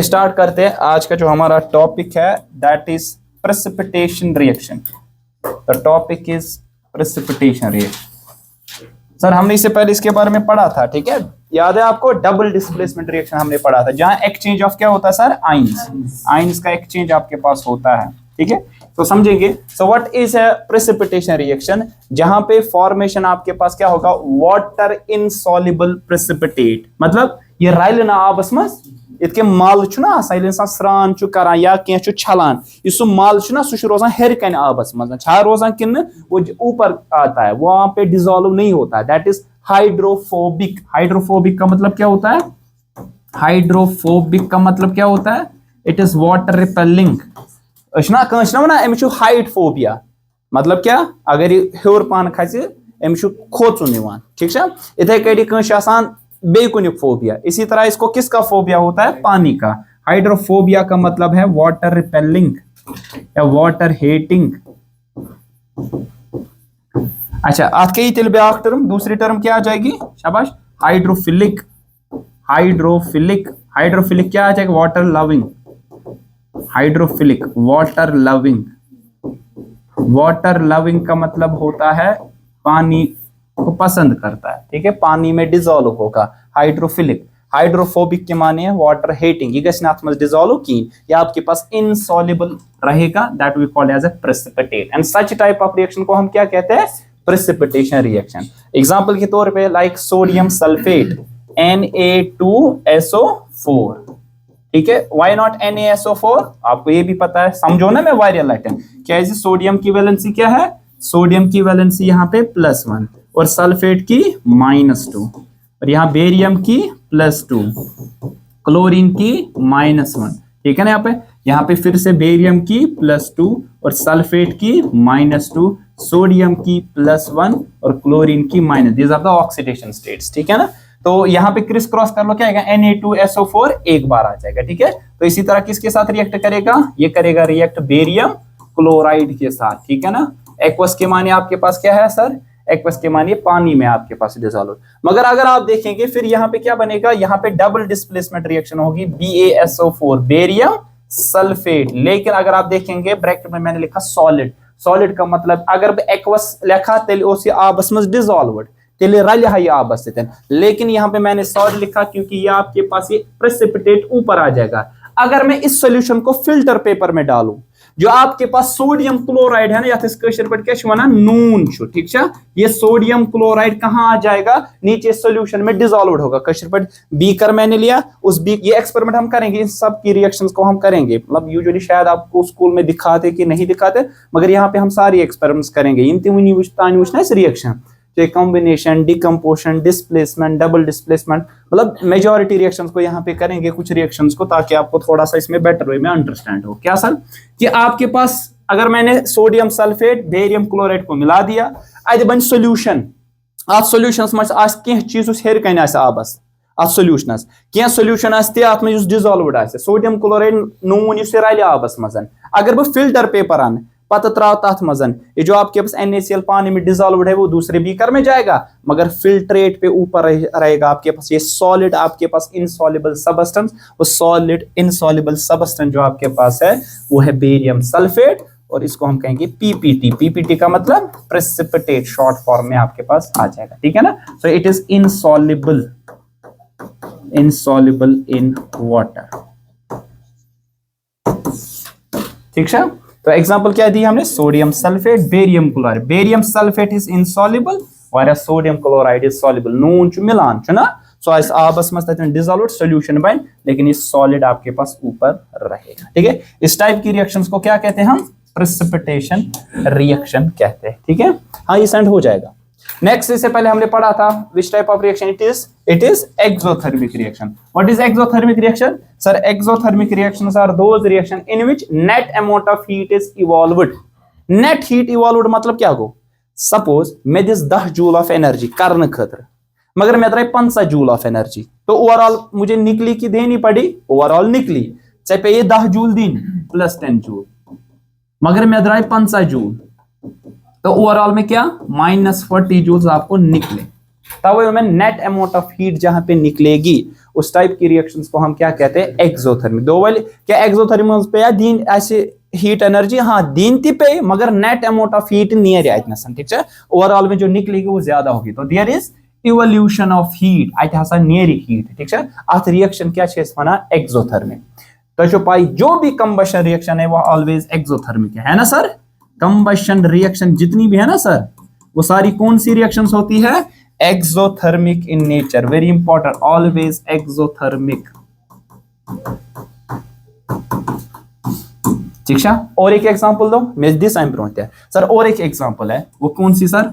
Start करते हैं। आज का जो हमारा टॉपिक है that is precipitation reaction. The topic is precipitation reaction. Sir हमने इससे पहले इसके बारे में पढ़ा था, ठीक है, याद है आपको? डबल डिस्प्लेसमेंट रिएक्शन हमने पढ़ा था, जहां एक्सचेंज ऑफ क्या होता है सर? आइंस। आइंस का एक्सचेंज आपके पास होता है, ठीक है। तो समझेंगे। सो what is a precipitation reaction? जहां पे फॉर्मेशन आपके पास क्या होगा? Water insoluble precipitate. मतलब ये राइलना आबस मस इतके माल आसान इंसान स्रान करान या कह छलान, सह माल सह रोजान हेर कन आबस मज रोजान कि वो ऊपर आता है, वहां पे डिजोल्व नहीं होता है। That is hydrophobic. हाइड्रोफोबिक का मतलब क्या होता है? हाइड्रोफोबिक का मतलब क्या होता है? It is water repelling. वन अमिस हाइट फोबिया, मतलब क्या? अगर ये हर पान खस अमिस खोचुन, ठीक है। इथे कहीं बे कुनिक फोबिया। इसी तरह इसको किसका फोबिया होता है? पानी का। हाइड्रोफोबिया का मतलब है वाटर रिपेलिंग या वाटर हेटिंग। अच्छा, अत कई तेल ब्याक टर्म, दूसरी टर्म क्या आ जाएगी? शाबाश, हाइड्रोफिलिक। हाइड्रोफिलिक। हाइड्रोफिलिक क्या आ जाएगा? Water loving. Hydrophilic water loving. Water loving का मतलब होता है पानी को पसंद करता है, ठीक है, पानी में डिजोल्व होगा। हाइड्रोफिलिक। हाइड्रोफोबिक के माने है वाटर हेटिंग, ये डिजोल्व की, या आपके पास इनसॉल्युबल रहेगा। That we called as a precipitate. And such type of reaction को हम क्या कहते हैं? Precipitation reaction. एग्जांपल के तौर पे लाइक सोडियम सल्फेट Na2SO4, ठीक है। Why not NaSO4? आपको ये भी पता है, समझो ना मैं वायरल लाइटन क्या? सोडियम की वैलेंसी क्या है? सोडियम की वैलेंसी यहाँ पे +1 और सल्फेट की -2, और यहाँ बेरियम की +2, क्लोरीन की -1, ठीक है ना। यहाँ पे फिर से बेरियम की +2 और सल्फेट की -2, सोडियम की +1 और क्लोरीन की -। These are the oxidation states, ठीक है ना। तो यहाँ पे क्रिस क्रॉस कर लो, क्या आएगा? Na2SO4 एक बार आ जाएगा, ठीक है। तो इसी तरह किसके साथ रिएक्ट करेगा? ये करेगा रिएक्ट बेरियम क्लोराइड के साथ, ठीक है ना। एक्वस के माने आपके पास क्या है सर? एक्वस के माने पानी में आपके पास डिसॉल्व। मगर अगर आप देखेंगे फिर यहाँ पे क्या बनेगा? यहाँ पे डबल डिस्प्लेसमेंट रिएक्शन होगी, BaSO4 बेरियम सल्फेट। लेकिन अगर आप देखेंगे ब्रैकेट में मैंने लिखा सॉलिड। सॉलिड का मतलब अगर एक्वस लिखा तेल आबस मज डिसॉल्व्ड, तेले रल है आबस से, लेकिन यहाँ पे मैंने सॉलिड लिखा क्योंकि ये आपके पास ये प्रेसिपिटेट ऊपर आ जाएगा। अगर मैं इस सॉल्यूशन को फिल्टर पेपर में डालूं, जो आपके पास सोडियम क्लोराइड है ना, या क्या नून, ठीक है, ये सोडियम क्लोराइड कहां आ जाएगा? नीचे सॉल्यूशन में डिसॉल्व्ड होगा। बीकर मैंने लिया, उस ये एक्सपेरिमेंट हम करेंगे, इन सब की रिएक्शंस को हम करेंगे। मतलब यूजुअली शायद आपको स्कूल में दिखाते कि नहीं दिखाते, मगर यहाँ पे हम सारी एक्सपेरिमेंट्स करेंगे। इस reaction combination, decomposition, displacement, double displacement, मतलब मेजॉरिटी रिएक्शंस को यहाँ पे करेंगे, कुछ रिएक्शंस को, ताकि आपको थोड़ा सा इसमें बेटर वे में अंडरस्टैंड हो। क्या सर? कि आपके पास अगर मैंने सोडियम सल्फेट बेरियम क्लोराइड को मिला दिया, अद बन सोल्यूशन। आप सोल्यूशंस में कह चीज हेर कन आबस सोल्यूशनस क्या सोल्यूशन आत में डिसॉल्व्ड आ सोडियम क्लोराइड नून रल आबस मज। अगर बह फिल्टर पेपर अन पता त्राव तथ मजन, ये जो आपके पास NaCl पानी में डिसॉल्व्ड है वो दूसरे बीकर में जाएगा, मगर फिल्ट्रेट पे ऊपर रहेगा आपके पास ये सॉलिड, आपके पास इनसॉल्युबल सबस्टेंस। वो सॉलिड इनसॉल्युबल सबस्टेंस जो आपके पास है वो है बेरियम सल्फेट, और इसको हम कहेंगे PPT। PPT का मतलब प्रेसिपिटेट, शॉर्ट फॉर्म में आपके पास आ जाएगा, ठीक है ना। So it is insoluble, insoluble in water, ठीक है। तो एग्जांपल क्या दी हमने? Sodium sulphate barium chloride. Barium sulphate is insoluble और सोडियम क्लोराइड इज सॉल्युबल। नून मिलान ना, सो इस आबस में डिसॉल्व्ड सॉल्यूशन बन, लेकिन ये सॉलिड आपके पास ऊपर रहेगा, ठीक है। इस टाइप की रिएक्शंस को क्या कहते हैं हम? प्रेसिपिटेशन रिएक्शन कहते हैं, ठीक है। हाँ, ये सेंड हो जाएगा। नेक्स्ट, इससे पहले हमने पढ़ा था which type of reaction it is exothermic reaction. What is exothermic reaction? Sir, exothermic reactions are those reaction in which net amount of heat is evolved. Net heat evolved मतलब क्या गो? सपोज मैं this 10 joule of energy करने खतर, मगर मैं द्राय 15 joule of energy, तो ओवरऑल मुझे निकली की देनी पड़ी? ओवरऑल निकली, चाहे पे ये 10 जूल दिन प्लस 10 जूल, मगर मैं द्राय 15 जूल, तो ओवरऑल में क्या? -40 जूल्स आपको निकले। तब में नेट अमाउंट ऑफ हीट जहां पे निकलेगी उस टाइप की रिएक्शंस को हम क्या कहते हैं, एक्सोथर्मिक। दो वाली क्या एक्सोथर्मिक पे या दीन ऐसे हीट एनर्जी हाँ दीन ती पे मगर नेट अमाउंट ऑफ हीट नियर आइतनसन, ठीक है, ओवरऑल में जो निकलेगी वो ज्यादा होगी। तो there is evolution of heat अत हसा नेरी हीट, ठीक है, अत रिएक्शन क्या छे वना एक्सोथर्मिक। तो पाई जो भी कंबशन रिएक्शन है वो ऑलवेज एक्सोथर्मिक है ना सर। कंबशन रिएक्शन जितनी भी है ना सर वो सारी कौन सी रिएक्शंस होती है, exothermic in nature, very important, always exothermic, ठीक है। और एक एग्जांपल दो, मैं दिस आई एम सर, और एक एग्जांपल है वो कौन सी सर,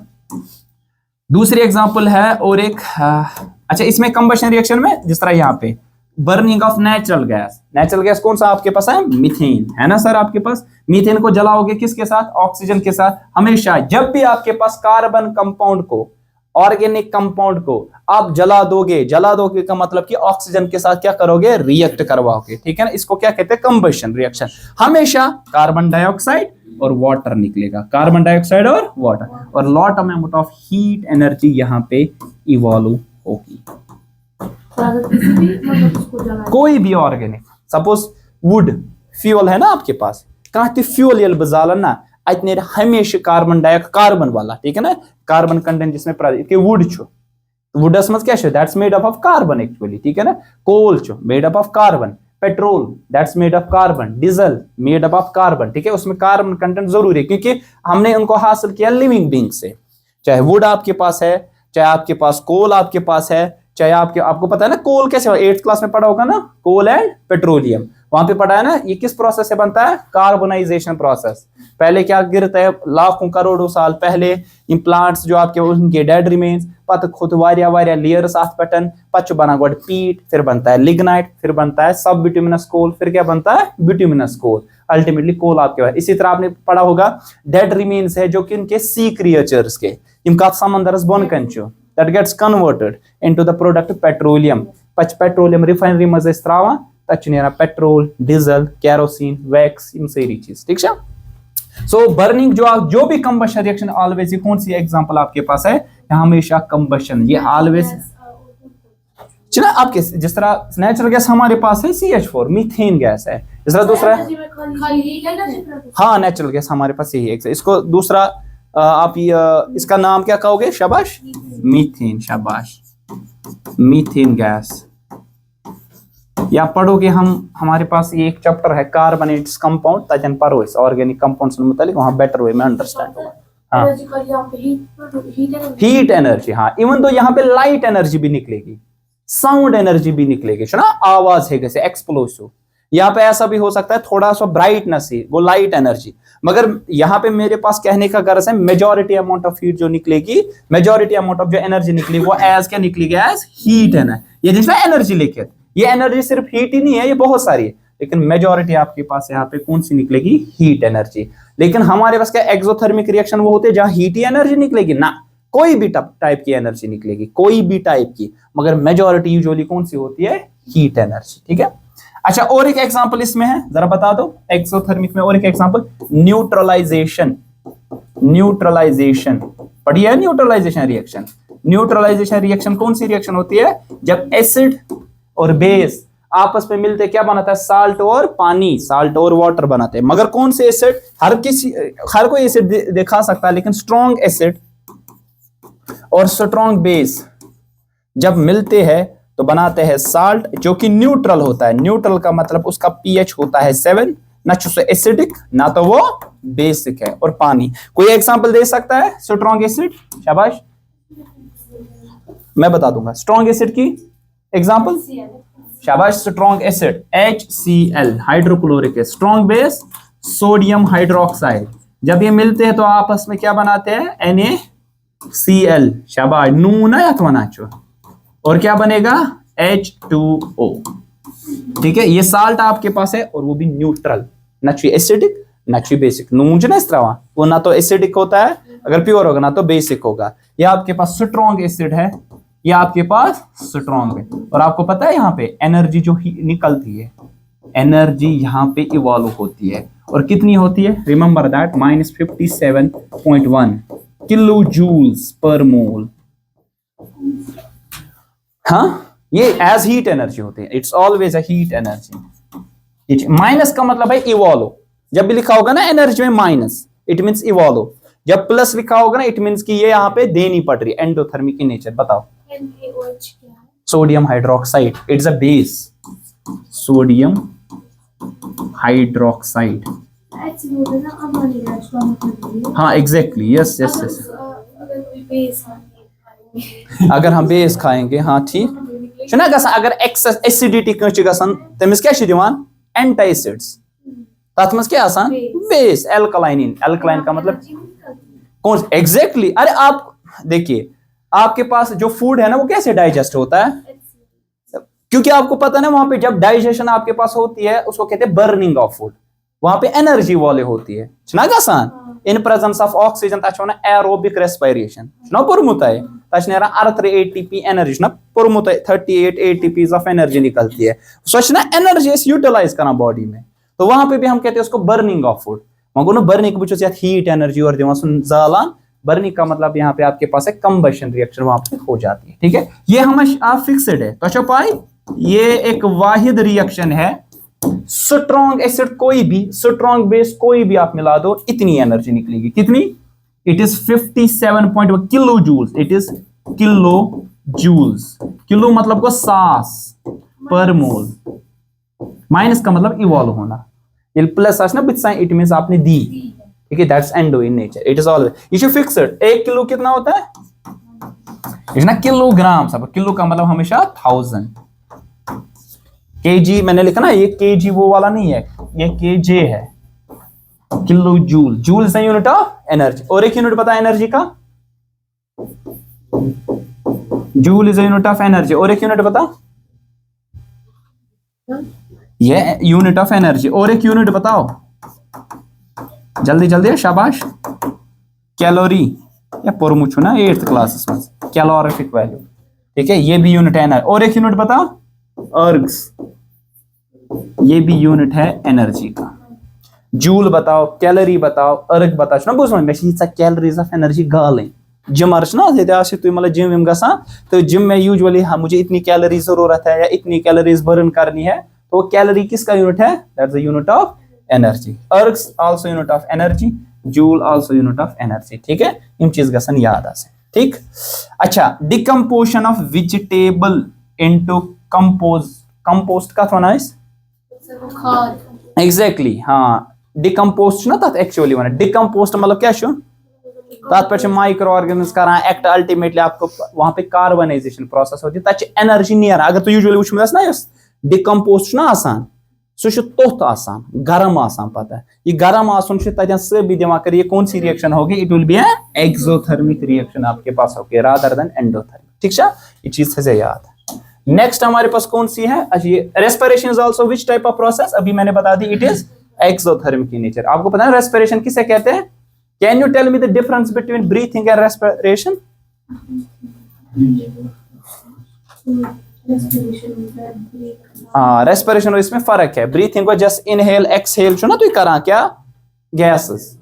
दूसरी एग्जांपल है और एक अच्छा इसमें कंबशन रिएक्शन में जिस तरह यहाँ पे burning of natural gas, natural gas कौन सा आपके पास है, मीथेन है ना सर। आपके पास मीथेन को जलाओगे किसके साथ, ऑक्सीजन के साथ। हमेशा जब भी आपके पास कार्बन कंपाउंड को, ऑर्गेनिक कंपाउंड को आप जला दोगे का मतलब कि ऑक्सीजन के साथ क्या करोगे, रिएक्ट करवाओगे, ठीक है ना। इसको क्या कहते हैं, कंबशन रिएक्शन। हमेशा कार्बन डाइऑक्साइड और वाटर निकलेगा, कार्बन डाइऑक्साइड और वाटर, और lot amount of heat energy यहाँ पे इवॉल्व होगी। कोई भी ऑर्गेनिक, सपोज वुड फ्यूल है ना आपके पास, कहीं फ्यूल ये बजालन ना अत नेर हमेशा कार्बन डाइऑक्साइड कार्बन वाला, ठीक है ना, कार्बन कंटेंट जिसमें वुड छो, वुडस मज क्या that's made up of carbon actually, ठीक है ना। कोल छो made up of carbon, petrol that's made of carbon, diesel made up of carbon, ठीक है, उसमें कार्बन कंटेंट जरूरी है क्योंकि हमने उनको हासिल किया लिविंग बीइंग से। चाहे वुड आपके पास है, चाहे आपके पास कोल आपके पास है, चाहे आपको पता है ना कोल कैसे, 8th क्लास में पढ़ा होगा ना, कोल एंड पेट्रोलियम, वहां पे पढ़ा है ना, ये किस प्रोसेस से बनता है, कार्बोनाइजेशन प्रोसेस। पहले क्या गिरता है, लाखों करोड़ों साल पहले इन प्लांट्स जो आपके उनके डेड रिमेन्स पत खुद वारिया लेयर्स आथ पटन पच बना गोड पीट, फिर बनता है लिग्नाइट, फिर बनता है सब बिट्यूमिनस कोल, फिर क्या बनता है बिट्यूमिनस कोल, अल्टीमेटली कोल आपके पास। इसी तरह आपने पढ़ा होगा डेड रिमेन्स है जो कि इनके सी क्रिएचर्स के इनका समंदरस बोन कंचो that gets converted into the product petroleum, पच पेट्रोलियम रिफाइनरी मज इस्त्रावा तच नेरा पेट्रोल, डीजल, केरोसिन, वैक्स, इन सारी चीज, ठीक है। सो बर्निंग जो भी कंबशन रिएक्शन ऑलवेज, ये कौन सी एग्जांपल आपके पास है, हमेशा कंबशन, ये ऑलवेज चला आपके, जिस तरह नेचुरल गैस हमारे पास है CH4 मीथेन गैस है, जिस तरह दूसरा हाँ नेचुरल गैस हमारे पास यही है। इसको दूसरा आप इसका नाम क्या कहोगे, शाबाश, मीथेन, शाबाश, मीथेन गैस। या पढ़ोगे हमारे पास ये एक चैप्टर है कार्बोनेट्स कंपाउंड, तजन पढ़ो इस ऑर्गेनिक कंपाउंड्स में मुतालिक, वहां बेटर वे में अंडरस्टैंड होगा। हाँ हीट एनर्जी, हाँ इवन तो यहाँ पे लाइट एनर्जी भी निकलेगी, साउंड एनर्जी भी निकलेगी, ना आवाज है जैसे एक्सप्लोसिव। यहाँ पे ऐसा भी हो सकता है थोड़ा सा ब्राइटनेस ही, वो लाइट एनर्जी, मगर यहाँ पे मेरे पास कहने का गर्ज है मेजॉरिटी अमाउंट ऑफ हीट जो निकलेगी, मेजॉरिटी अमाउंट ऑफ जो एनर्जी निकलेगी वो एज क्या निकलेगी, एज हीट है ना। ये जिसमें एनर्जी लेके, ये एनर्जी सिर्फ हीट ही नहीं है, ये बहुत सारी है, लेकिन मेजॉरिटी आपके पास यहाँ पे कौन सी निकलेगी, हीट एनर्जी। लेकिन हमारे पास क्या एक्सोथर्मिक रिएक्शन वो होते हैं जहां हीट ही एनर्जी निकलेगी ना, कोई भी टाइप की एनर्जी निकलेगी, कोई भी टाइप की, मगर मेजॉरिटी यूजुअली कौन सी होती है, हीट एनर्जी, ठीक है। अच्छा और एक एग्जांपल इसमें है, जरा बता दो एक्सोथर्मिक में और एक एग्जांपल, न्यूट्रलाइजेशन। न्यूट्रलाइजेशन पढ़िए, न्यूट्रलाइजेशन रिएक्शन। न्यूट्रलाइजेशन रिएक्शन कौन सी रिएक्शन होती है, जब एसिड और बेस आपस में मिलते क्या बनाता है, साल्ट और पानी, साल्ट और वाटर बनाते हैं। मगर कौन से एसिड, हर कोई एसिड दिखा सकता है, लेकिन स्ट्रॉन्ग एसिड और स्ट्रॉन्ग बेस जब मिलते हैं तो बनाते हैं साल्ट, जो कि न्यूट्रल होता है। न्यूट्रल का मतलब उसका pH होता है 7, ना तो एसिडिक ना तो वो बेसिक है। और पानी, कोई एग्जांपल दे सकता है स्ट्रॉन्ग एसिड, शाबाश, मैं बता दूंगा स्ट्रॉन्ग एसिड की एग्जांपल, शाबाश, strong acid HCl hydrochloric acid, strong base sodium hydroxide, जब ये मिलते हैं तो आपस में क्या बनाते हैं, NaCl, शाबाश, नून है अथवा नाचो, और क्या बनेगा, H2O, ठीक है। ये साल्ट आपके पास है और वो भी न्यूट्रल, ना चाहिए एसिडिक ना चाहिए बेसिक। नून जो ना इस तरह वो ना तो एसिडिक होता है अगर प्योर होगा, ना तो बेसिक होगा। ये आपके पास स्ट्रॉन्ग एसिड है, ये आपके पास स्ट्रॉन्ग है। और आपको पता है यहाँ पे एनर्जी जो निकलती है, एनर्जी यहाँ पे इवॉल्व होती है, और कितनी होती है, remember that, -57.1 kilo joules per मोल। हाँ ये एज हीट एनर्जी होती है, it's always a heat energy. Minus का मतलब है इवॉल्व, जब भी लिखा होगा ना एनर्जी में माइनस इट मींस इवॉल्व, जब प्लस लिखा होगा ना इट मींस कि ये यहाँ पे देनी पड़ रही है, एंडोथर्मिक इन नेचर। बताओ sodium hydroxide, it's a base, sodium hydroxide. हाँ एग्जैक्टली, यस यस यस। अगर हम बेस खाएंगे, हाँ ठीक ना गसान, अगर एक्सेस एसिडिटी कह गसान तमिस क्या दिवान एंटासिड्स, तथ मज क्या आसान बेस, एल्कलाइन। एल्कलाइन का मतलब कौन एग्जैक्टली। अरे आप देखिए, आपके पास जो फूड है ना वो कैसे डाइजेस्ट होता है, क्योंकि आपको पता ना वहां पे जब डाइजेशन आपके पास होती है उसको कहते हैं बर्निंग ऑफ फूड, वहां पे एनर्जी वाले होती है ना गसान इन प्रेजेंस ऑफ ऑक्सीजन, तक एरोबिक रेस्पिरेशन ना पुरमुत है, तक अर्थ एटीपी एनर्जी ना पुरमुत 38 एटीपीज ऑफ एनर्जी निकलती है, सो ना एनर्जी यूटिलाइज करना बॉडी में, तो वहां पे भी हम कहते हैं उसको बर्निंग ऑफ फूड। वहां ना बर्निंग बहुत हीट एनर्जी और दिवान जालान, बर्निंग का मतलब यहाँ पे आपके पास है कंबशन रिएक्शन वहां पे हो जाती है, ठीक है। ये हम आप फिक्स्ड है तो पाई, ये एक वाहिद रिएक्शन है, स्ट्रॉन्ग एसिड कोई भी, स्ट्रॉन्ग बेस कोई भी आप मिला दो इतनी एनर्जी निकलेगी, कितनी, it is 57 kilo joules, it is kilo joules, kilo मतलब को सास पर मोल, माइनस का मतलब इवॉल्व होना, ये प्लस ना बिट साइन इट मींस आपने दी, ठीक है, that's endo in nature, it is always is fixed. 1 kilo कितना होता है, इज ना किलोग्राम, सब किलो का मतलब हमेशा 1000, केजी मैंने लिखा ना, ये केजी वो वाला नहीं है, ये केजे है, kilo joule, joule is the unit of energy. और एक यूनिट पता है एनर्जी का, joule is the unit of energy, और एक यूनिट बता, ये यूनिट ऑफ एनर्जी, और एक यूनिट बताओ जल्दी जल्दी, शाबाश, कैलोरी, या पुरमुछु ना 8th क्लास में, कैलोरीफिक वैल्यू, ठीक है, ये भी यूनिट है एनर्जी। और एक यूनिट बताओ अर्ग्स, ये भी यूनिट है एनर्जी का। जूल बताओ, कैलोरी बताओ, अर्ग बताओ ना बुझ मे कैलोरीज ऑफ एनर्जी गालें, जिमर ना तुम मतलब जिम विम गसा, तो जिम में यूजुअली मुझे इतनी कैलोरी जरूरत है या इतनी कैलोरीज बर्न करनी है, तो कैलोरी किसका यूनिट है, that's the unit of energy. Ergs also unit of energy, joule also unit of energy, ठीक है, इन चीज गसन याद आ से, ठीक। अच्छा, decomposition of vegetable into compost का थोड़ा इस एग्जैक्टली, हाँ डिकम्पोस्ट ना तथ एक्चुअली वन डिकम्पोस्ट मतलब क्या छु तथ पे माइक्रो ऑर्गेनिज्म करान एक्ट, अल्टीमेटली आपको वहां पे कार्बनाइजेशन प्रोसेस होती है, तथ एनर्जी नेरान। अगर तो यूजुअली वुचम ना यस डिकम्पोस्ट ना आसान, सह तोथ आसान गरम आसान, पता है ये गरम आसन तथन सभी दिमाग कर, ये कौन सी रिएक्शन होगी, it will be A exothermic reaction आपके पास होगी रादर देन एंडोथर्मिक, ठीक है, ये चीज से याद है। नेक्स्ट हमारे पास कौन सी है, respiration is also which type of process, अभी मैंने बता दी it is exothermic in nature. आपको पता है रेस्पिरेशन किसे कहते हैं, can you tell me the difference between breathing and respiration. हाँ रेस्पिरेशन और इसमें फर्क है, ब्रीथिंग को जस्ट इनहेल एक्सहेल छो ना तुम करा क्या गैसेस,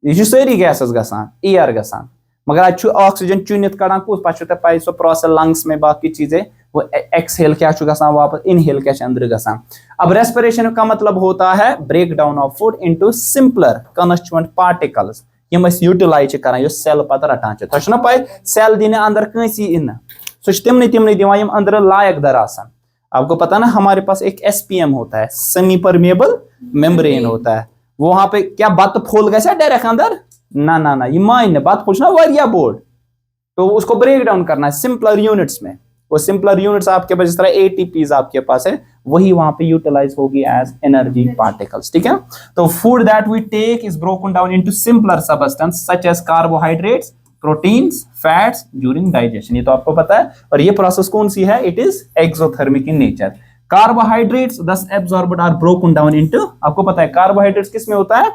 ये सारी गैसेस गसान एयर गसान, मगर आज ऑक्सीजन चुनित कड़ान कुछ पे पाई सो प्रोसेस लंग्स में बाकी चीजें, वो एक्सहेल क्या गसान वापस इनहेल क्या अंदर गसान। अब रेस्पिरेशन का मतलब होता है break down of food into simpler constituent particles, यम यूटिलाइज करान यो सेल पत रटान ना पाई, सेल दिन अंदर कंसी इन सह तिमन तिमन दिवान यम अंदर लायक दर आसान। आपको पता ना हमारे पास एक एसपीएम होता है, सेमी परमेबल मेम्ब्रेन होता है, वहां पे क्या बत फूल गया डायरेक्ट अंदर, ना ना ना ये मान बात पूछना वारिया बोर्ड, तो उसको ब्रेक डाउन करना है सिंपलर यूनिट्स में, वो सिंपलर यूनिट्स आपके पास जिस तरह एटीपीज आपके पास है वही वहां पे यूटिलाइज होगी एज एनर्जी पार्टिकल्स, ठीक है। तो food that we take is broken down into simpler substance such as carbohydrates, proteins, fats during digestion, ये तो आपको पता है। और ये प्रोसेस कौन सी है, it is exothermic in nature. Carbohydrates thus absorbed are broken down into, आपको पता है कार्बोहाइड्रेट्स किस में होता है,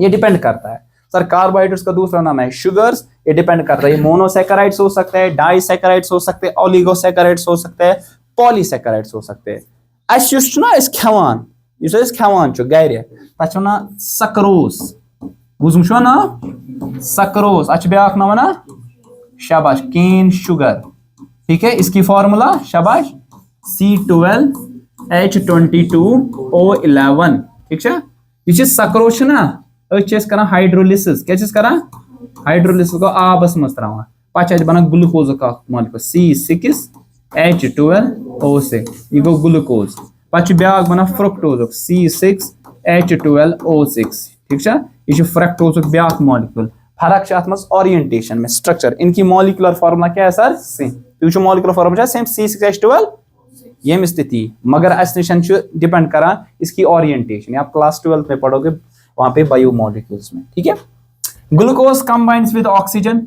ये डिपेंड करता है सर, कार्बोहाइड्रेट्स का दूसरा नाम है शुगर्स, ये डिपेंड करता है मोनोसैकेराइड्स हो सकते हैं, डाइसैकेराइड्स हो सकते हैं, ओलिगोसैकेराइड्स हो सकते हैं, पॉलीसैकेराइड्स हो सकते हैं। अस युस ना इस खेवान, युस इस खेवान छु गारे तछ वना सक्रोस, बुझम छु ना सक्रोस, अच ब्याक ना वना शाबाश केन शुगर, ठीक है, इसकी फॉर्मूला शाबाश C12H22O11 ठीक है। ये सक्रोश ना कर हाइड्रोलिसिस क्या कर हाइड्रोलिसिस को आबस मज त्रावान पे बना ग्लूकोज मॉलिक्यूल C6H12O6 यह गो ग्लूकोज पे ब्या बना फ्रुक्टोज C6H12O6 ठीक है। यह फ्रक्टोज ब्या मॉलिक्यूल फर्क ओरिएंटेशन में स्ट्रक्चर इनकी मॉलिक्यूलर फार्मूला क्या है सर सेम तो मॉलिक्यूलर फार्मूला सेम C6H12 ये स्थिति मगर अस निशन डिपेंड करा इसकी ओरिएंटेशन आप क्लास 12 में पढ़ोगे वहां पे बायोमोलिक्यूल्स में ठीक है। Glucose combines with oxygen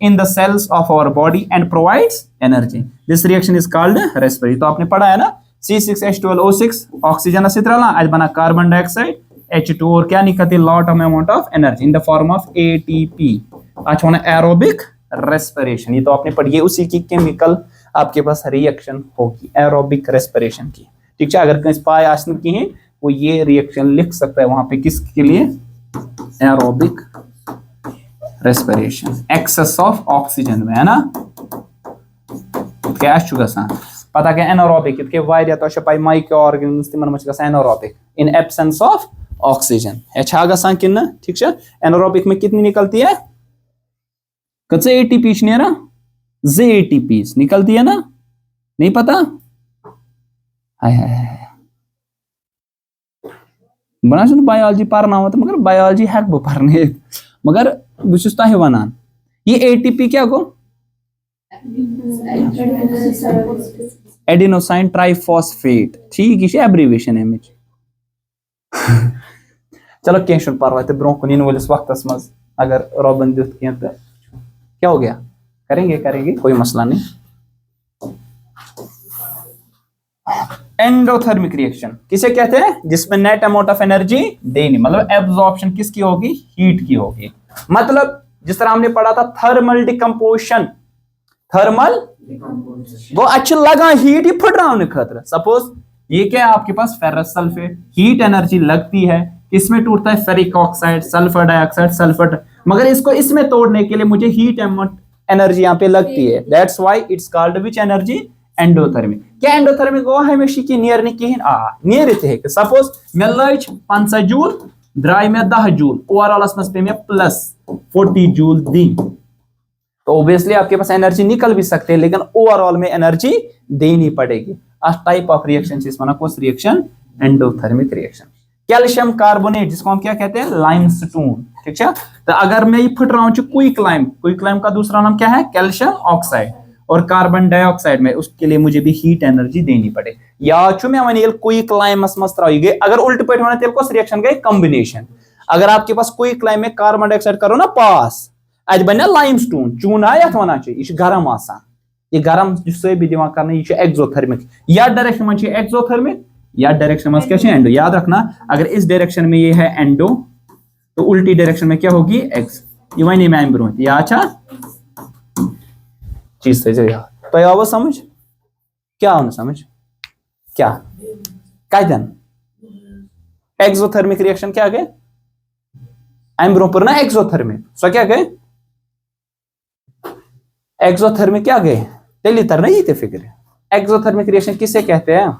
in the cells of our body and provides energy this reaction is called respiratory तो आपने पढ़ा है ना C6H12O6 ऑक्सीजन आज बना कार्बन डाइऑक्साइड H2 और क्या निकलती lot of amount of energy in the form of ATP अच्छा होना एरोबिक रेस्पिरेशन ये तो आपने पढ़ी है उसी की केमिकल आपके पास रिएक्शन होगी एरोबिक रेस्पिरेशन की ठीक है। अगर कहीं पाए आसन की है वो ये रिएक्शन लिख सकता है वहां पे किसके लिए aerobic respiration excess of oxygen में है ना क्या पता क्या एनारोबिक के वारिया तो पाई माइक्रो ऑर्गेनिजम्स तिमन में anaerobic in absence of oxygen अच्छा गसान कि ठीक है। एनारोबिक में कितनी निकलती है कच्चे ATP नेरा Z ATP निकलती है ना नहीं पता हाय हाय बना बायोलॉजी पढ़ना हो तो मगर बायोलॉजी हेक बह पढ़ने मगर बहुत तुह वन ये ATP क्या गो एडिनोसाइन ट्राइफॉस्फेट ठीक ये एब्रीवेशन है चलो कह परवाह तो ब्रो कुन वलिस वक्तस मज अगर रबन दुत कह तो क्या हो गया करेंगे करेंगे कोई मसला नहीं। एंडोथर्मिक रिएक्शन किसे कहते हैं जिसमें नेट अमाउंट ऑफ एनर्जी देनी मतलब एब्जॉर्प्शन किसकी होगी हीट की होगी मतलब जिस तरह हमने पढ़ा था थर्मल डिकम्पोजिशन थर्मल वो अच्छा लगा हीट ही फट रहा खतरा सपोज ये क्या है आपके पास फेरस सल्फेट हीट एनर्जी लगती है इसमें टूटता है ferric oxide sulphur dioxide sulphur मगर इसको इसमें तोड़ने के लिए मुझे हीट अमाउंट एनर्जी यहाँ पे लगती है that's why it's called which energy endothermic क्या एंडोथर्मिक वो हमेशा की नियर नहीं कहीं नियर थे सपोज मे लज 50 जूल द्राय में 10 जूल ओवरऑल पे में प्लस 40 जूल दी तो ऑब्वियसली आपके पास एनर्जी निकल भी सकते हैं लेकिन ओवरऑल में एनर्जी देनी पड़ेगी टाइप ऑफ रिएक्शन कौन reaction endothermic reaction. Calcium carbonate जिसको हम क्या कहते हैं लाइमस्टोन ठीक है। तो अगर मैं ये फट रहा हूँ क्विक लाइम का दूसरा नाम क्या है कैल्शियम ऑक्साइड और कार्बन डाइऑक्साइड में उसके लिए मुझे भी हीट एनर्जी देनी पड़े या मैं वन क्विक लाइमस मस त्राई गए अगर उल्ट पे होना तेल कौन रिएक्शन गए कॉम्बिनेशन अगर आपके पास क्विक लाइम में कार्बन डाइऑक्साइड करो ना पास अज बन लाइमस्टोन चूना ये वन यह गरम आसान ये गरम भी दिवान करना यह एक्सोथर्मिक या डायरेक्शन में एक्सोथर्मिक या डायरेक्शन में क्या एंडो याद रखना अगर इस डायरेक्शन में ये है एंडो तो उल्टी डायरेक्शन में क्या होगी एक्स ये वही मैं ब्रो या अच्छा चीज थे यार तो आव समझ क्या होना समझ क्या कतन एक्सोथर्मिक रिएक्शन क्या गए आई ब्रो पर ना एक्सोथर्मिक सो क्या गए एक्सोथर्मिक क्या गए तेली तरना ये फिक्र एक्सोथर्मिक रिएक्शन किसे कहते हैं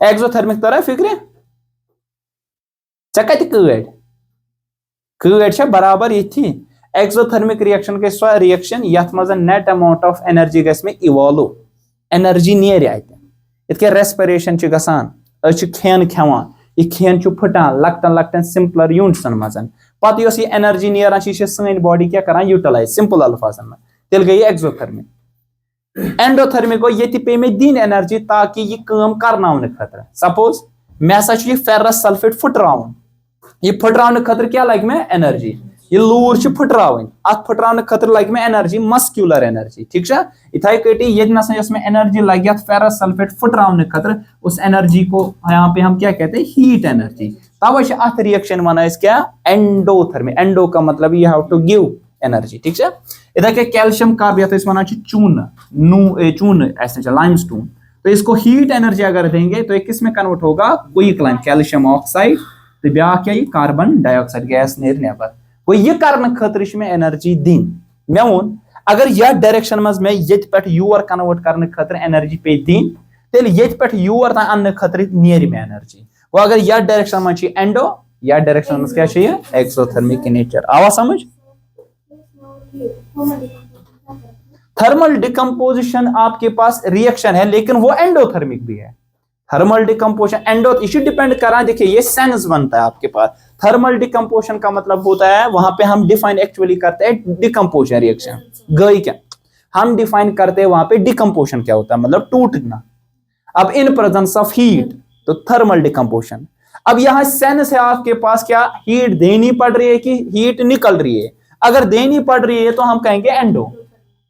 एक्सोथर्मिक तरह फिक्र कत कट बराबर ये थी एक्सोथर्मिक रिएक्शन के सो रिएक्शन यथ मज नेट अमाउंट ऑफ एनर्जी गए इवॉल्व एनर्जी नेर ये रेस्पिरेशन गसान खेन खेवान यह खेन फुटान लकटन लकटन सिंपलर यूनिट्सन मज पे ये एनर्जी नेरान सन बॉडी क्या करान यूटिलाइज सिंपल अल्फाजन में तेल गई एक्सोथर्मिक एंडोथर्मिक गो ये पे में दिन एनर्जी ताकि यह काम करना खतर सपोज मे हसा फेरस सल्फेट फुटरावन यह फुटराने खतर क्या लगे में एनर्जी यह लूर फुटरावन अत फुटराने खतर लगे में एनर्जी मस्क्यूलर एनर्जी ठीक है इथे कटी ये एनर्जी लगे फेरस सल्फेट फुटराने खतर उस एनर्जी को यहाँ पे हम क्या कहते हैं हीट एनर्जी तवे अत रिएक्शन वन क्या एंडोथर्मिक एंडो का मतलब you have to give energy ठीक है। इधर के कैल्शियम कार्बोनेट वन चून लाइमस्टोन तो इसको हीट एनर्जी अगर देंगे तो किस में कन्वर्ट होगा क्विक लाइम कैल्शियम ऑक्साइड तो ब्या क्या कार्बन डाइऑक्साइड गैस नेर नेबर वो ये करने खतर में एनर्जी दिन मे वोन अगर यह डायरेक्शन मज मे ये पे योर कन्वर्ट करने खतर एनर्जी पे दिन तेल ये पे योर तान अन्न खतर नेर मे एनर्जी वो अगर यह डायरेक्शन मज एंडो या डायरेक्शन मज क्या एक्सोथर्मिक नेचर आवा समझ थर्मल डिकम्पोजिशन आपके पास रिएक्शन है लेकिन वो एंडोथर्मिक भी है thermal decomposition endo issue depend कर रहा है देखिए ये सेंस बनता है आपके पास थर्मल डिकम्पोजिशन का मतलब होता है वहां पे हम डिफाइन एक्चुअली करते हैं डिकम्पोजिशन रिएक्शन गई क्या हम डिफाइन करते हैं वहां पे डिकम्पोजिशन क्या होता है मतलब टूटना अब इन प्रेजेंस ऑफ हीट तो थर्मल डिकम्पोजिशन अब यहाँ सेंस है आपके पास क्या हीट देनी पड़ रही है कि हीट निकल रही है अगर देनी पड़ रही है तो हम कहेंगे एंडो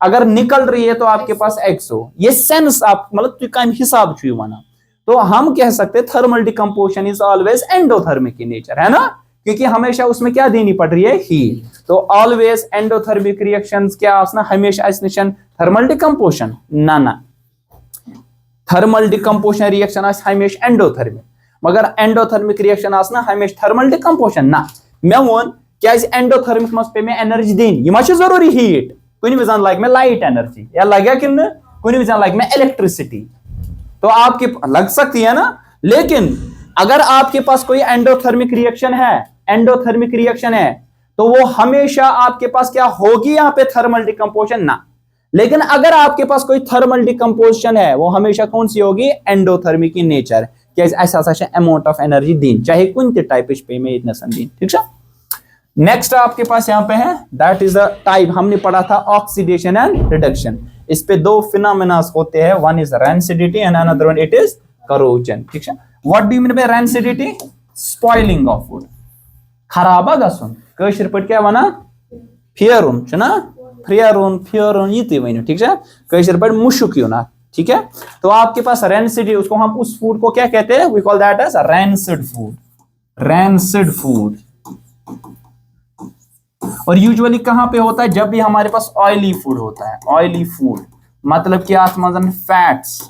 अगर निकल रही है तो आपके पास एक्सो ये सेंस आप मतलब कम हिसाब छू वना तो हम कह सकते हैं thermal decomposition is always endothermic in nature है ना क्योंकि हमेशा उसमें क्या देनी पड़ रही है हीट तो ऑलवेज एंडोथर्मिक रिएक्शंस क्या आसना हमेशा इस निशन थर्मल डिकम्पोजिशन ना थर्मल डिकम्पोजिशन रिएक्शन आस हमेशा एंडोथर्मिक मगर एंडोथर्मिक रिएक्शन आसना हमेशा थर्मल डिकम्पोजिशन ना मे वोन क्या एंडोथर्मिक मस पे में एनर्जी दिन यह जरूरी हीट कुछ विजान लाइक में लाइट एनर्जी या लगे कि कुछ विजान लाइक में इलेक्ट्रिसिटी तो आपके लग सकती है ना लेकिन अगर आपके पास कोई एंडोथर्मिक रिएक्शन है तो वो हमेशा आपके पास क्या होगी यहाँ पे थर्मल डिकम्पोजिशन ना लेकिन अगर आपके पास कोई थर्मल डिकम्पोजिशन है वो हमेशा कौन सी होगी एंडोथर्मिक इन नेचर क्या ऐसा अमाउंट ऑफ एनर्जी दिन चाहे कुछ टाइप पे में इतना दिन ठीक है नेक्स्ट आपके पास यहाँ पे है दैट इज द टाइप हमने पढ़ा था ऑक्सीडेशन एंड रिडक्शन इस पे दो फिनोमेना होते हैं one is rancidity and another one it is corrosion ठीक है what do you mean by rancidity spoiling of food खराब गसन कशर पे क्या वना फेरुन छना फेरुन ये वन ठीक है कशर पे मुशुक युना ठीक है तो आपके पास रैंसिडिटी उसको हम उस फूड को क्या कहते हैं we call that as rancid food और यूजुअली कहां पे होता है जब भी हमारे पास ऑयली फूड होता है ऑयली फूड मतलब कि आत्मजन फैट्स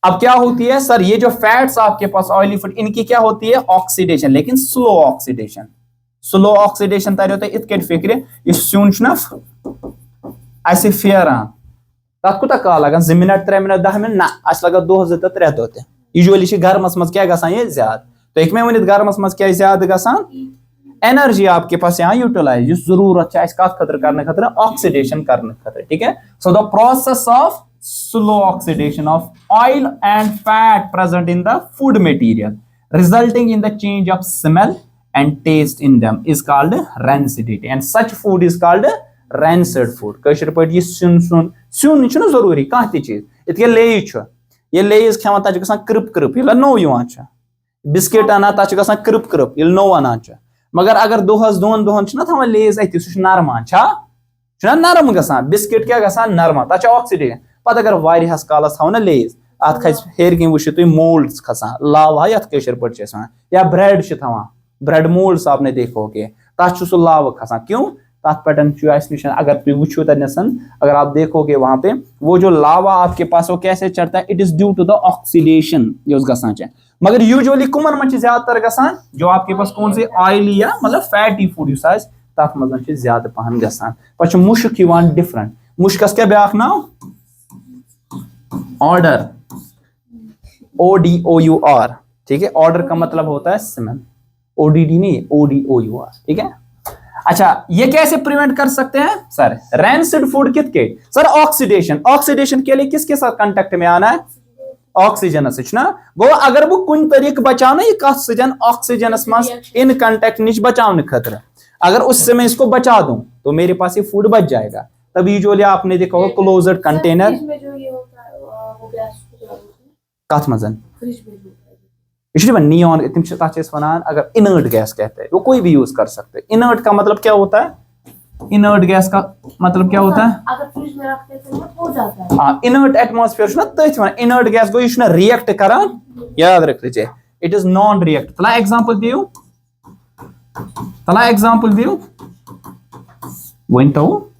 अब क्या होती है सर ये जो फैट्स आपके पास ऑयली फूड इनकी क्या होती है ऑक्सीडेशन लेकिन स्लो ऑक्सीडेशन तैयार होता है इत फिक्र ये सून फेरान तथ कुछ कह लगा 2 मिनट 3 मिनट 10 मिनट ना लगा 2 तो 3 दो यूजुअली गर्मस मज क्या गसान ये ज्यादा तो एक में गर्मस मज क्या ज्यादा गसान एनर्जी आपके पास यहाँ यूटिलाइज जरूरत खतर करने खतर ऑक्सीडेशन करने खतर ठीक है so the process of slow oxidation of oil and fat present in the food material resulting in the change of smell and taste in them is called rancidity and such food is called rancid food कशर पे ये सुन जरूरी कह चीज इत लेज ये लेज खान तक कृप ये नो बिस्किट अना तक कृप ये नो अना मगर अगर दोहस 2 दोहन थवा लेज अत सह नरमान नरम गसान बिस्किट क्या गसान नरमा तक ऑक्सीडेशन पत अगर वारियास कालस थो ना लेज अत खस हेर कन वो तुम मोल्ड्स खसान लावा ये कशर पे या ब्रेड थवान ब्रेड मोल्ड्स आपने देखोगे तथ सह लाव खसान क्यों तथ पे निश अगर तुम वो तनसन अगर आप देखोगे वहां पे वो जो लावा आपके पास वो कैसे चढ़ता है it is due to the oxidation ये गसान मगर यूजुअली कुमन मन ज्यादातर गसान जो आपके पास कौन से ऑयली या मतलब फैटी फूड तथ मज ज्यादा पहन गसान पे मुश्क डिफरेंट मुश्कस क्या ब्याख नाव ऑर्डर ODOUR ठीक है ऑर्डर का मतलब होता है स्मेल ODD नहीं ODOUR ठीक है अच्छा ये कैसे प्रिवेंट कर सकते हैं सर रैंसिड फूड कितके सर ऑक्सीडेशन के लिए किसके साथ कांटेक्ट में आना है ऑक्सीजन गो अगर वो कुछ तरीक बचाना ये ऑक्सीजन इन कांटेक्ट निश बचाने खतर अगर उस समय इसको बचा दूं तो मेरे पास ये फूड बच जाएगा तब यूजुअली आपने देखा होगा क्लोज्ड कंटेनर कथ मजन नियॉन तुम वनान अगर इनर्ट गैस कहते हैं वो कोई भी यूज कर सकते हैं इनर्ट का मतलब क्या होता है इनर्ट गैस का मतलब क्या होता है अगर फ्रिज में रखते हैं तो हो जाता है हाँ इनर्ट एटमॉस्फेयर तथ इनर्ट गैस गो यह रिएक्ट करान याद रख लीजिए इट इज नॉन रिएक्ट तला एग्जांपल दियो वन तो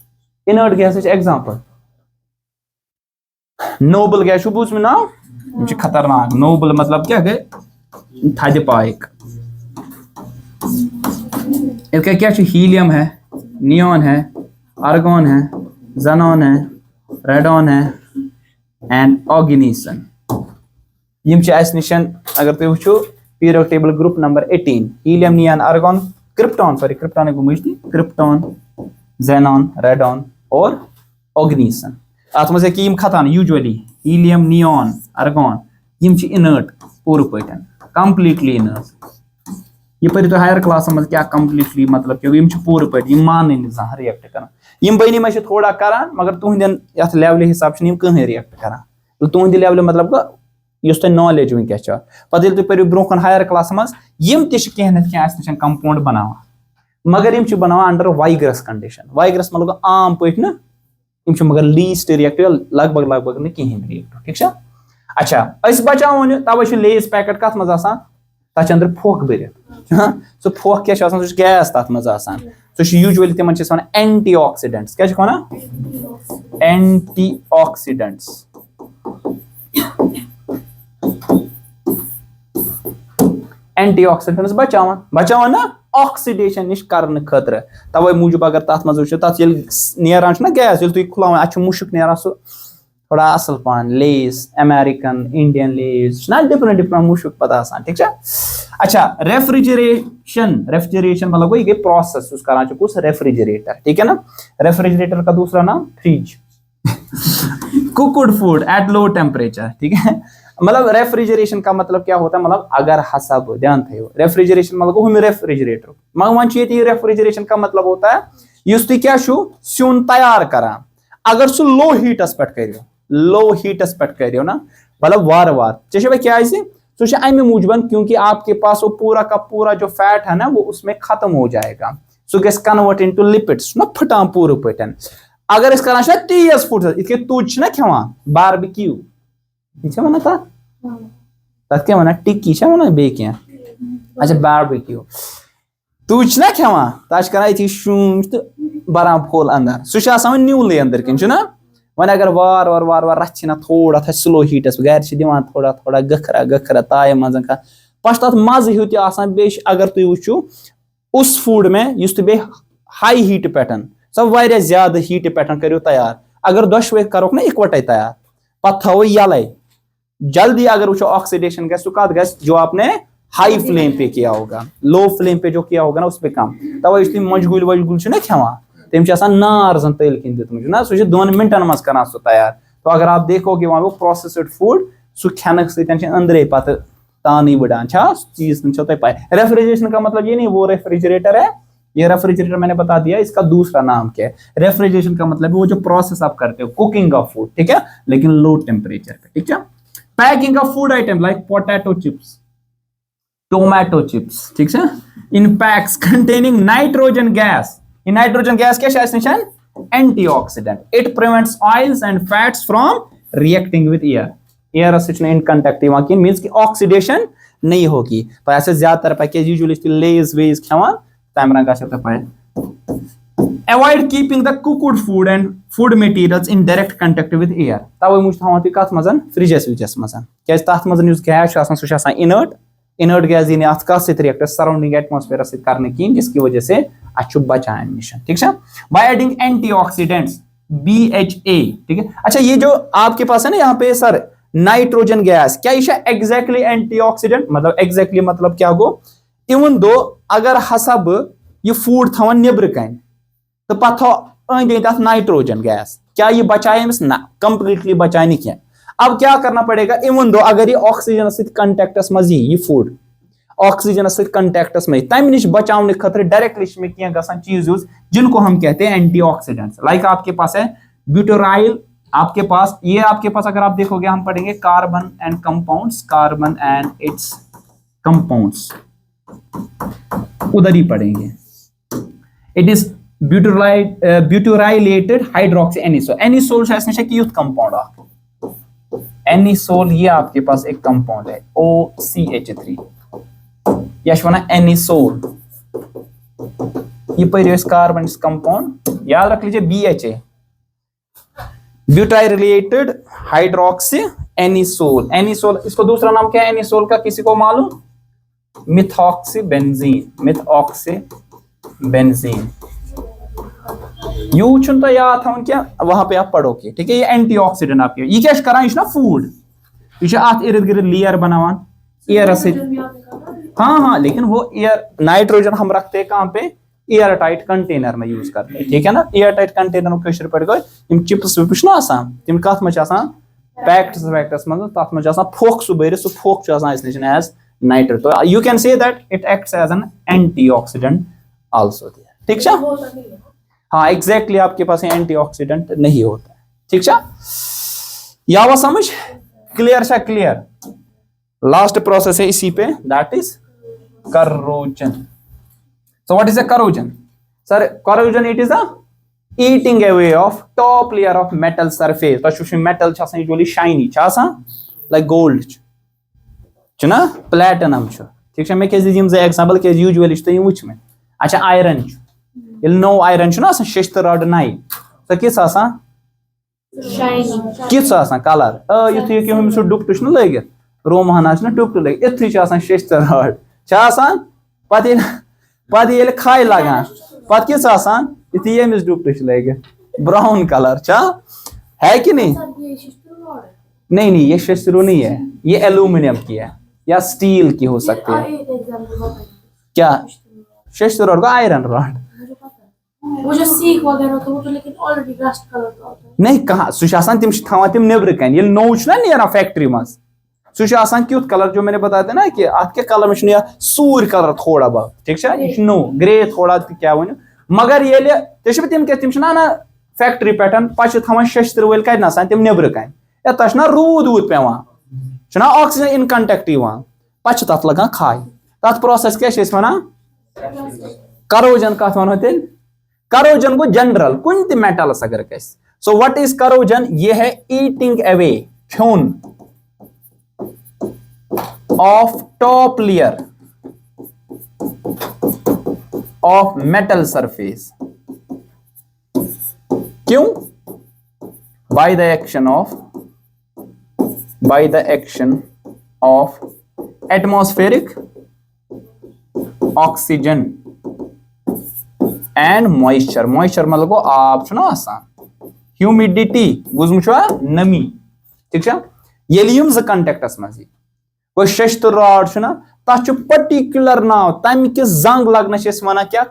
inert gas example noble gas बूझ में नाव खतरनाक नोबल मतलब क्या गए थद पाइक इसका क्या हीलियम है, नियोन है, आर्गोन है, ज़ेनॉन है, रेडॉन है एंड ऑर्गेनिसन। यम निशन अगर तुम वो periodic table group number 18 helium, neon, argon, krypton, sorry krypton को मुझे क्रिप्टॉन, ज़ेनॉन, रेडॉन और ऑर्गेनिसन। अत मज यम खतान यूजुअली हीलियम, नियॉन, आर्गोन यम इनर्ट पूर पटन कंप्लीटली इनर्ट। ये पर हायर क्लास मज क्या कंप्लीटली मतलब कि यम पूर पे मान रिएक्ट कर यम बनी मे थोड़ा करान मगर तुहद ये लेवल हिसाब से कहीं रिएक्ट करान तुहद लेवल मतलब तुस तुम नॉलेज वनकस पे तुम पो ब्रो हायर क्लास मज यम तह कंपाउंड बनावान मगर यम बनावान अंडर वाइग्रस कंडीशन। वाइग्रस मतलब आम पे न मगर लीस्ट रिएक्टिव लगभग लगभग न कहीं रिएक्टिव। ठीक है अच्छा अस बचाव तवे लेज पैकेट कत मज तथ अंदर फोक भर सो फोक क्या सह गैस तथ मज सह यूजुअली तिमन वन एंटी ऑक्सीडेंट्स क्या वन एंटी ऑक्सीडेंट्स। एंटी ऑक्सीडेंट्स बचावान बचावान ना ऑक्सीडेशन निश करने खतर तवे मूजूब अगर तथ मज तथ नेरान ना गैस तुम खुलावान अच्छे मुशक नेरान सह थोड़ा असल पान लेस अमेरिकन इंडियन लेस ना डिफरेंट डिफरेंट मुशक पता आसान। ठीक है अच्छा रेफ्रिजरेशन मतलब ये प्रोसेस उस करान कुछ रेफ्रिजरेटर। ठीक है ना रेफ्रिजरेटर का दूसरा नाम fridge. Cooked food at low temperature. ठीक है मतलब रेफ्रिजरेशन का मतलब क्या होता है मतलब अगर हसब ध्यान थो रेफ्रिजरेशन मतलब हम रेफ्रिजरेटर मगर वन रेफ्रिजरेशन का मतलब होता है युस तुम क्या सुन तैयार करान अगर सह लो हीटस पे करो लो हीटस पे करो ना मतलब वार वार क्या सह अमे मूजबन क्योंकि आपके पास वो पूरा का पूरा जो फैट है ना वो उसमें खत्म हो जाएगा सह गस कन्वर्ट इनटू लिपिड्स ना फटान पूर पे अगर इस करान तेज फूड इत तुज ना खेवान बारबेक्यू वन तथ क्या वन टिक्की वन बे अच्छा बारबेक्यू तुज ना खेवान तथ कर ये शूम तो बरान फुल अंदर सह न्यूल अंदर कन ना वन अगर वार वार वार वार रच थोड़ा था स्लो हीटस गर दिवान थोड़ा थोड़ा गखरा गखरा ताय मज पश तथ मज हूँ बे अगर तुम वो उस फूड में तुम हाई हीट पे सब वारिया ज्यादा हीट पे करो तैयार अगर दोशवे करो ना इकवटे तैयार पे थो यलै जल्दी अगर वो ऑक्सीडेशन गस कत गस जो आपने हाई फ्लेम पे किया होगा लो फ्लेम पे जो किया होगा ना उस पर कम तवे तुम मजगुल वजगुल ना खेवान तम नार जन तल कन दित ना सह 2 मिनटन मज कर तैयार। तो अगर आप देखोगे वहाँ वो प्रोसेस्ड फूड सह खेन अंदरे पे तानी बढ़ान चीज तुम पाए। रेफ्रिजरेशन का मतलब ये नहीं वो रेफ्रिजरेटर है ये रेफ्रिजरेटर मैंने बता दिया इसका दूसरा नाम क्या है। रेफ्रिजरेशन का मतलब वो जो प्रोसेस आप करते हो कुकिंग ऑफ फूड ठीक है लेकिन लो टेम्परेचर पे। ठीक है packing of food item like potato chips tomato chips ठीक है in packs containing nitrogen gas. इन नाइट्रोजन गैस क्या निशान antioxidant it prevents oils and fats from reacting with air air से इन कांटेक्ट मीन्स की ऑक्सीडेशन नहीं होगी। तो ऐसे ज्यादातर पैकेज यूजुअली लेज वेज खेवान तम रंग पाए। Avoid keeping the cooked food and food materials in direct contact with air तवे मुझ थवान तुम कत मज फ्रिजस विजस मज क्या तथ मज गैस सह इनर्ट गैस दी कत रिएक्ट सराउंडिंग एटमोस्फेयर कर जिसकी वजह से अच्छु बचान निश। ठीक है बाय एडिंग एंटीऑक्सीडेंट्स BHA। ठीक है अच्छा ये जो आपके पास है ना यहाँ पे सर नाइट्रोजन गैस क्या ये एग्जैक्टली एंटीऑक्सीडेंट मतलब एग्जैक्टली मतलब क्या गो इवन दो अगर हसा बह यह फूड थवान निब्र कन तो पे अंद तथ नाइट्रोजन गैस क्या ये बचाए ना कंप्लीटली बचाए क्या। अब क्या करना पड़ेगा इवन दो अगर ये ऑक्सीजन कंटेक्टस मज ये फूड ऑक्सीजन कंटेक्टस में तम निश बचाने खतर डायरेक्टली क्या गसान चीज यूज जिनको हम कहते हैं एंटीऑक्सीडेंट्स। लाइक आपके पास है ब्यूटेराइल आपके पास ये आपके पास अगर आप देखोगे हम पढ़ेंगे carbon and compounds carbon and its compounds उधर ही पढ़ेंगे। It is butylated hydroxy anisole anisole यूथ कंपाउंड एनिसोल ये आपके पास एक कंपाउंड है OCH3 यश वना एनिसोल ये पर कार्बन कंपाउंड याद रख लीजिए BHA butylated hydroxy anisole. Anisole इसको दूसरा नाम क्या है एनिसोल का किसी को मालूम मिथॉक्सीबेंजीन यू तो याद था क्या वहां पे आप पढ़ोगे ठीक है। ये एंटीऑक्सीडेंट आपके ये क्या करान ये फूड ये इर्द गिर्द लेयर बनावान एयर से। हाँ हाँ लेकिन वो एयर नाइट्रोजन हम रखते हैं कहाँ पे एयर टाइट कंटेनर में यूज करते हैं ठीक है ना। एयर टाइट कंटेनर में कशर पे गई चिप्स विप्स ना आसान तिम कत मज पैक्ट्स वैक्ट्स मज तथ मज फोक सह भर सह फोक निश एज नाइट्रो तो you can say that it acts as an antioxidant also ठीक है। हाँ एग्जैक्टली आपके पास एंटीऑक्सीडेंट नहीं होता है ठीक है। यावा समझ क्लियर शा क्लियर। लास्ट प्रोसेस है इसी पे that is corrosion. So what is a corrosion? Sir, corrosion it is a eating away of top layer of metal surface. तो metal छासा usually shiny छासा like gold छना platinum छ ठीक है। मैं कैसे जिम से एग्जांपल के usually तो ये मुझ में अच्छा iron ये no iron छ ना शिष्ट rod नाई तो किस आसा shiny किस आसा कलर ये तो कि हम सो डुप टुशन लगे रोम हनाच ना डुप लगे इतनी छासा शिष्ट rod छासान पति खाई लगान पत किस आसान इतनी ये मिस डुप टुश लगे ब्राउन कलर चा है कि नहीं नहीं ये शिष्टरू नहीं है ये एल्यूमिनियम की है या स्टील की हो सकती है क्या शिष्टरू और आयरन रॉड वो जो सीख वगैरह होता है वो तो लेकिन ऑलरेडी रस्ट कलर का होता है नहीं कहां सुशासन तिम थवा तिम नेबर कन ये नोच ना नेरा फैक्ट्री मस सुशासन क्यूट कलर जो मैंने बताया था ना कि आज के कलर में या सूर कलर थोड़ा बहुत ठीक है नो ग्रे थोड़ा क्या वन मगर ये ले तिम के तिम ना फैक्ट्री पैटर्न पछ थवा शस्त्र वल कद ना तिम नेबर कन या तछ ना रूद वूद पेवान छना ऑक्सीजन इन कांटेक्ट यवान पछ तत लगान खाय तत प्रोसेस क्या छे वनान करोजन कत वनो तेल करोजन को जनरल कुन ते मेटल्स अगर कस सो व्हाट इज करोजन ये है ईटिंग अवे फ्यून of top layer of metal surface क्यों by the action of atmospheric oxygen and moisture मतलब को आप छुना आसान humidity बुझम छुआ नमी ठीक है ये लियम ज कंटेक्टस मजी वो शस्त रॉड छुना तछ पर्टिकुलर नाव तम के जंग लगना वना क्या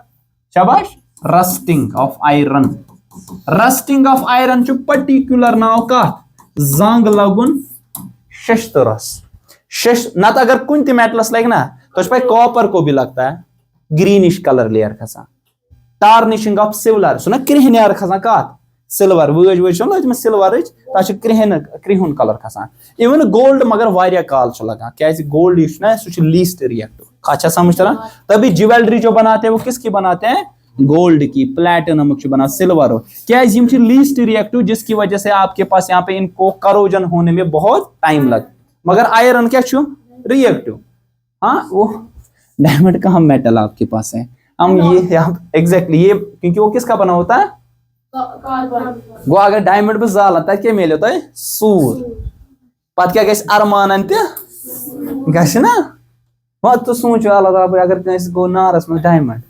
शाबाश रस्टिंग ऑफ आयरन पर्टिकुलर नाव का जंग लगुन शस्तरस नत अगर कुन ते मेटलस लगे ना तो पे कॉपर को भी लगता है ग्रीनिश कलर लेयर खसा टार्निशिंग ऑफ सिल्वर सुना क्रिहनियार खसा का सिल्वर वज वज में सिल्वर क्रिहुन कलर खसान इवन गोल्ड मगर वारिया काल लगा क्या गोल्ड ना सह लीस्ट रिएक्टिव अच्छा समझ तरह तभी ज्वेलरी जो बनाते हैं वो किसकी बनाते हैं गोल्ड की प्लैटिनम बना सिल्वर हो क्या लीस्ट रिएक्टिव जिसकी वजह से आपके पास यहाँ पे इनको करोजन होने में बहुत टाइम लग मगर आयरन क्या रिएक्टिव हाँ वो डायमंड का हम मेटल आपके पास है हम ये एग्जैक्टली ये क्योंकि वो किसका बना होता है वो अगर डायमंड पे जाल आता है क्या मेल होता है सूर पत क्या गस अरमान गस ना वह तो सोचो अल्लाह अगर कस गो नारस में डायमंड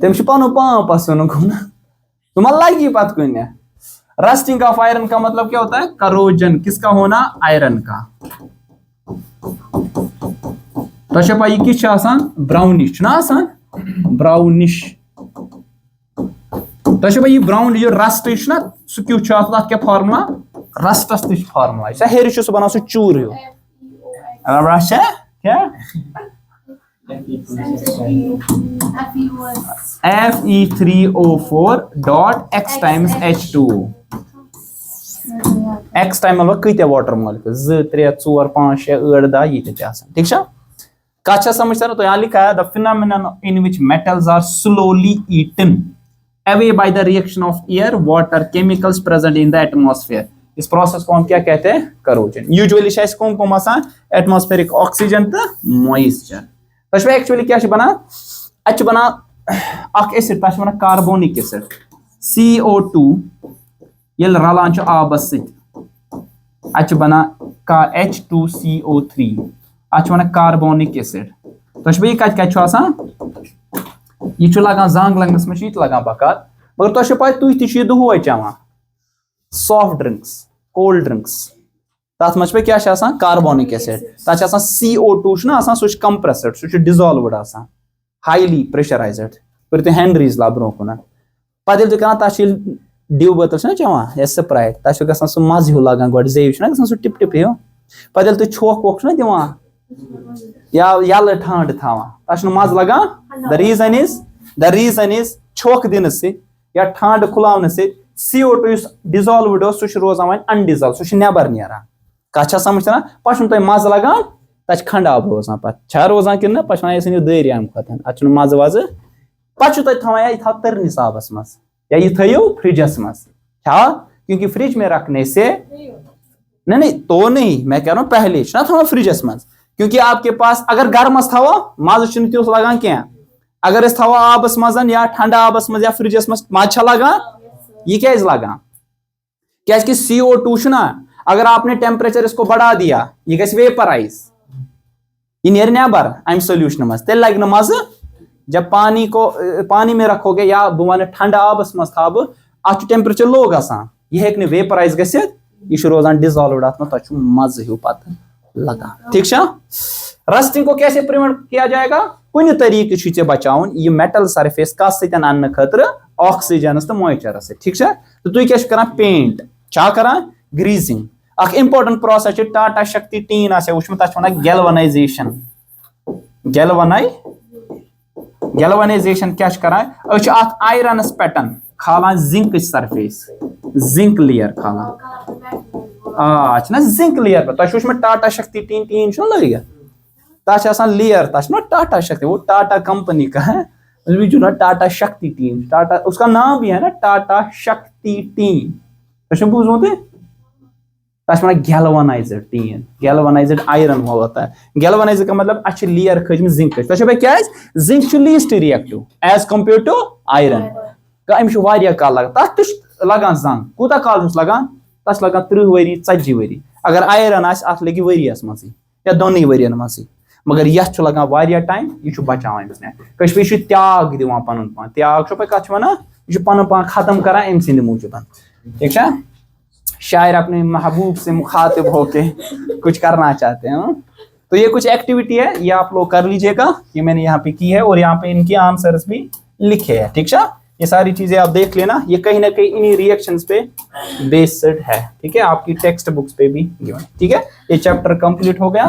तम पन पान पसन तुम लगी पत कुन रस्टिंग ऑफ आयरन का मतलब क्या होता है करोजन किसका होना आयरन का तो पाई किस ब्राउनिश ना आसान ब्राउनिश तो ये ब्राउन जो रस्ट ना सह क्यों क्या फार्मुला रस्टस तक फार्मुला सह हेर सह बना सह चूर हो क्या Fe3O4 times H2O X time मतलब कत वाटर मॉलिक्यूल 2 3 4 5 6 8 10 ये ठीक है कत समझ तर तो यहाँ लिखा है the phenomenon in which metals are slowly eaten away by the reaction of air, water, chemicals present in the atmosphere. इस प्रोसेस को हम क्या कहते हैं करोजन यूजुअली शायद कौन कौन सा एटमॉस्फेरिक ऑक्सीजन तो मॉइस्चर तो एक्चुअली क्या बना अच्छ बना अख एसिड तश बना कार्बोनिक एसिड CO2 ये रलान आबस सच बना का H2CO3 अच्छ बना कार्बोनिक एसिड तो ये कत आसान यह लगान जंग लगनस में लगान बकार मगर तुम पा तुम तह दुहै चवान सॉफ्ट ड्रिंक्स कोल्ड ड्रिंक्स तथ मज पे क्या कार्बोनिक एसिड तथ CO2 ना सह कंप्रेस्ड सह डिजॉल्वड हाईली प्रेशराइज्ड फिर तुम हेनरीज ला ब्रो कुन पे तुम ड्यू बोतल ना चवान या स्प्राइट तक ग सह मज हूँ लगान गो जेव ना ग टिप टिप हो पे तुम छोक वोक ना दिवान या यल ठंड थावान तक मज लगान द रीजन इज छोक दिन से या ठंड खुलावन से CO2 डिजॉल्वड हो सह रोजान वो अनडिजॉल्व सह नेबर नीरान कत समझ तरह पे तुम मज लगान तक खंडाब रोजान पे रोजान कि पे वन दरी अम खुद अत मज वज पे थवान यह थो तरनिस आबस मज या यह थो फ्रिजस मज क्योंकि फ्रिज में रखने से नहीं तो नहीं मैं कह रहा हूँ पहले ना थवान फ्रिजस मज क्योंकि आपके पास अगर गर्मस थवो मज तुस लगान क्या अगर थवो आबस मज या ठंडा आबस मज या फ्रिजस मज मज लगान यह क्या लगान क्या CO2 ना अगर आपने टेम्परेचर इसको बढ़ा दिया यह गस वेपराइज यह नेर नेबर अम सोल्यूशन मज तेल लग मज जब पानी में रखोगे या बह वन ठंडा आबस मज था अत टेम्परेचर लो गसान यह हेक वेपराइज गसित यह रोजान डिजॉल्वड अत तुम मज हूँ पत लगा ठीक है। रस्टिंग को कैसे प्रिवेंट किया जाएगा कुछ तरीके चे बचावन यह मेटल सरफेस कस सन्न खतर ऑक्सीजनस तो मॉइस्चरस से ठीक है। तो तुम क्या पेंट क्या करान ग्रीजिंग अख इंपॉर्टेंट प्रोसेस टाटा शक्ति टीन वुचमुत तक वन गैल्वनाइजेशन गैल्वनाइजेशन क्या करान अत आयरनस पेटन खालान जिंक सरफेस जिंक लेयर खालान जिंक लेयर पे तुम वुचमुत टाटा शक्ति टीन लगे तक लेयर तक टाटा शक्ति वो टाटा कंपनी का है जो ना टाटा शक्ति टीन टाटा उसका नाम भी है ना टाटा शक्ति टीन तो बूझमुत तक गैल्वनाइज्ड टीन गैल्वनाइज्ड आयरन होता है गैल्वनाइज्ड का मतलब अच्छे लेयर खजम जिंक क्या zinc least reactive as compare to iron अमिस कल लगा तथ लगान जंग कूता काल लगान तस लगान 30 वरी 40 वरी अगर आयरन अत लगे वरियस मज या दोन वरियन मज मगर यह लगान वारिया टाइम यह बचान कश्मीर त्याग दिवान पन पान त्याग पे कत वन यह पन पान खत्म करान अम सिंद मूजूब ठीक है। शायर अपने महबूब से मुखातिब होके कुछ करना चाहते हैं तो ये कुछ एक्टिविटी है ये आप लोग कर लीजिएगा ये मैंने यहाँ पे की है और यहाँ पे इनके आंसर्स भी लिखे हैं ठीक है। ये सारी चीजें आप देख लेना ये कहीं ना कहीं इन्हीं रिएक्शंस पे बेस्ड है ठीक है आपकी टेक्स्ट बुक्स पे भी गिवन ठीक है। ये चैप्टर कंप्लीट हो गया।